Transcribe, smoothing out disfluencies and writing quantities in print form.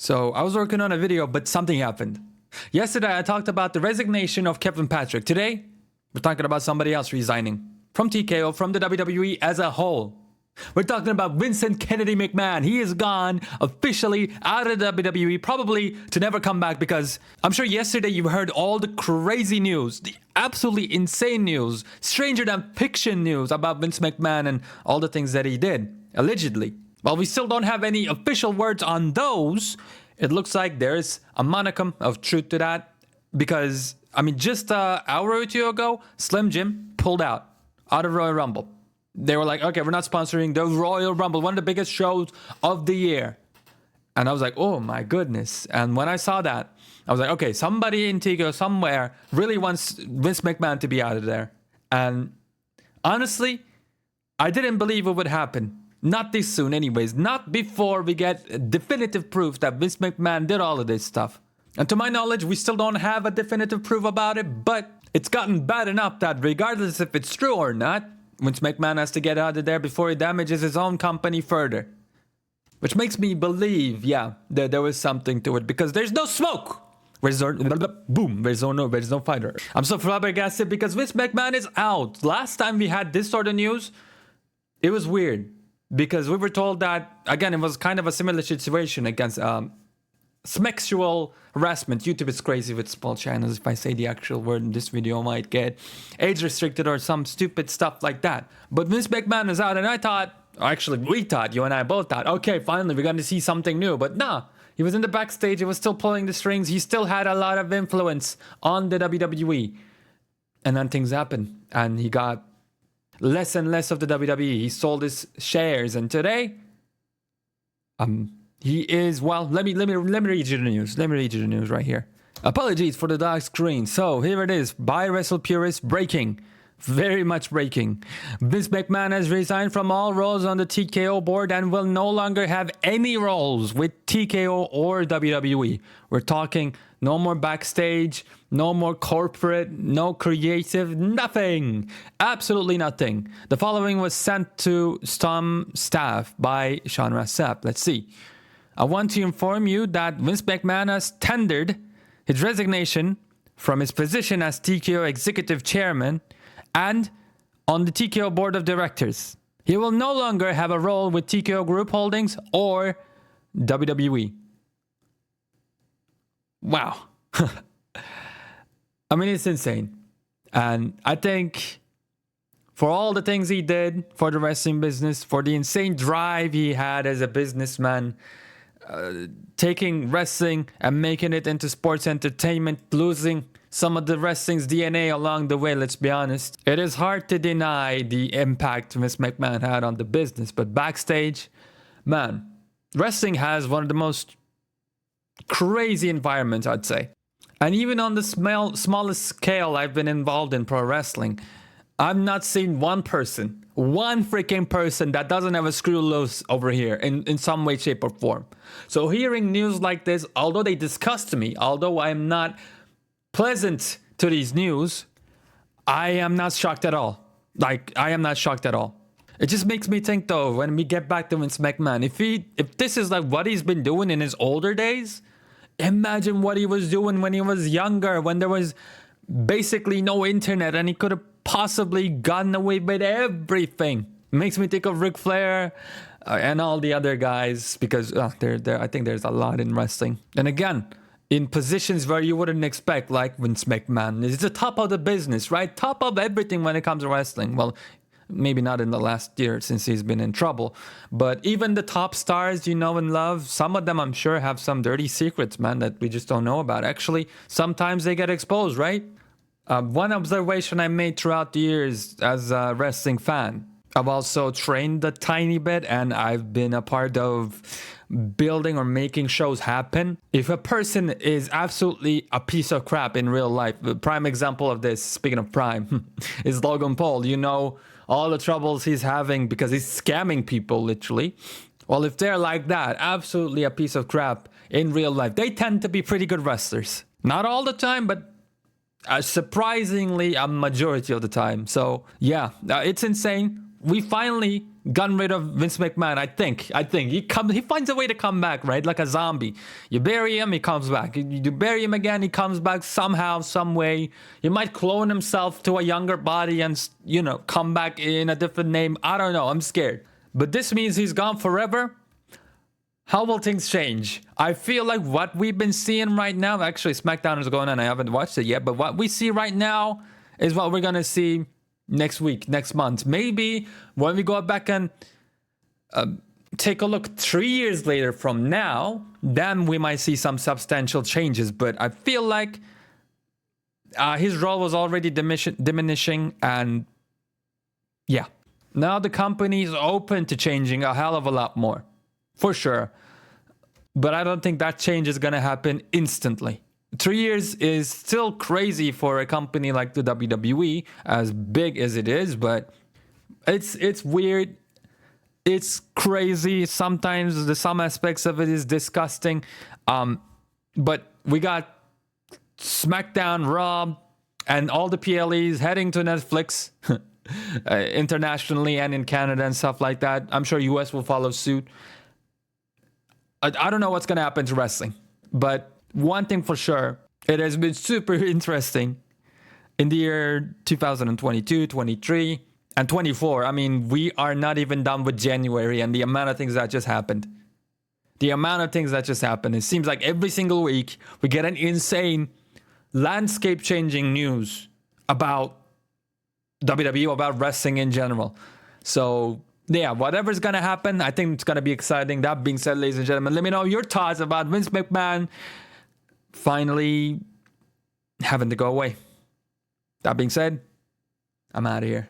So I was working on a video, but something happened. Yesterday, I talked about the resignation of Kevin Patrick. Today, we're talking about somebody else resigning from TKO, from the WWE as a whole. We're talking about Vincent Kennedy McMahon. He is gone officially out of the WWE, probably to never come back, because I'm sure yesterday you heard all the crazy news, the absolutely insane news, stranger than fiction news about Vince McMahon and all the things that he did, allegedly. While we still don't have any official words on those, it looks like there's a modicum of truth to that, because, I mean, just an hour or two ago, Slim Jim pulled out of Royal Rumble. They were like, okay, we're not sponsoring the Royal Rumble, one of the biggest shows of the year. And I was like, oh my goodness. And when I saw that, I was like, okay, somebody in TKO somewhere really wants Vince McMahon to be out of there. And honestly, I didn't believe it would happen. Not this soon anyways. Not before we get definitive proof that Vince McMahon did all of this stuff. And to my knowledge, we still don't have a definitive proof about it, but it's gotten bad enough that regardless if it's true or not, Vince McMahon has to get out of there before he damages his own company further. Which makes me believe, yeah, that there was something to it, because there's no smoke. Boom, there's no fighter. I'm so flabbergasted because Vince McMahon is out. Last time we had this sort of news, it was weird. Because we were told that, again, it was kind of a similar situation against sexual harassment. YouTube is crazy with small channels. If I say the actual word in this video, I might get age restricted or some stupid stuff like that. But Vince McMahon is out, and I thought, actually we thought, you and I both thought, okay, finally we're going to see something new. But nah, he was in the backstage, he was still pulling the strings, he still had a lot of influence on the WWE. And then things happened, and he got less and less of the WWE. He sold his shares, and today, he is, well, let me read you the news. Let me read you the news right here. Apologies for the dark screen. So here it is. By Wrestle Purist, breaking. Very much breaking. Vince McMahon has resigned from all roles on the TKO board and will no longer have any roles with TKO or WWE. We're talking no more backstage, no more corporate, no creative, nothing. Absolutely nothing. The following was sent to some staff by Sean Ross Sapp. Let's see. I want to inform you that Vince McMahon has tendered his resignation from his position as TKO Executive Chairman and on the TKO Board of Directors. He will no longer have a role with TKO Group Holdings or WWE. Wow. I mean, it's insane. And I think for all the things he did for the wrestling business, for the insane drive he had as a businessman, taking wrestling and making it into sports entertainment, losing some of the wrestling's DNA along the way, let's be honest. It is hard to deny the impact Vince McMahon had on the business, but backstage, man, wrestling has one of the most crazy environments, I'd say. And even on the smallest scale I've been involved in pro wrestling, I've not seen one freaking person that doesn't have a screw loose over here in some way, shape, or form. So hearing news like this, although they disgust me, although I'm not pleasant to these news, I am not shocked at all. Like, I am not shocked at all. It just makes me think, though, when we get back to Vince McMahon, if this is like what he's been doing in his older days, imagine what he was doing when he was younger, when there was basically no internet and he could have possibly gotten away with everything. It makes me think of Ric Flair and all the other guys, because I think there's a lot in wrestling. And again, in positions where you wouldn't expect, like Vince McMahon. He's the top of the business, right? Top of everything when it comes to wrestling. Well, maybe not in the last year since he's been in trouble. But even the top stars you know and love, some of them I'm sure have some dirty secrets, man, that we just don't know about. Actually, sometimes they get exposed, right? One observation I made throughout the years as a wrestling fan, I've also trained a tiny bit, and I've been a part of building or making shows happen. If a person is absolutely a piece of crap in real life, the prime example of this, speaking of prime, is Logan Paul. You know, all the troubles he's having because he's scamming people, literally. Well, if they're like that, absolutely a piece of crap in real life, they tend to be pretty good wrestlers. Not all the time, but surprisingly a majority of the time. So yeah, it's insane. We finally gotten rid of Vince McMahon. I think he finds a way to come back, right? Like a zombie. You bury him, he comes back. You bury him again, he comes back somehow, some way. He might clone himself to a younger body and, you know, come back in a different name. I don't know. I'm scared. But this means he's gone forever. How will things change? I feel like what we've been seeing right now, actually SmackDown is going on, I haven't watched it yet, but what we see right now is what we're going to see next week, next month. Maybe when we go back and take a look 3 years later from now, then we might see some substantial changes. But I feel like his role was already diminishing, and yeah. Now the company is open to changing a hell of a lot more, for sure. But I don't think that change is going to happen instantly. 3 years is still crazy for a company like the WWE, as big as it is, but it's weird. It's crazy. Sometimes some aspects of it is disgusting. But we got SmackDown, Raw, and all the PLEs heading to Netflix internationally and in Canada and stuff like that. I'm sure US will follow suit. I don't know what's going to happen to wrestling, but one thing for sure, it has been super interesting in the year 2022, 23, and 24. I mean, we are not even done with January, and the amount of things that just happened. It seems like every single week we get an insane landscape-changing news about WWE, about wrestling in general. So yeah, whatever's going to happen, I think it's going to be exciting. That being said, ladies and gentlemen, let me know your thoughts about Vince McMahon finally having to go away. That being said, I'm out of here.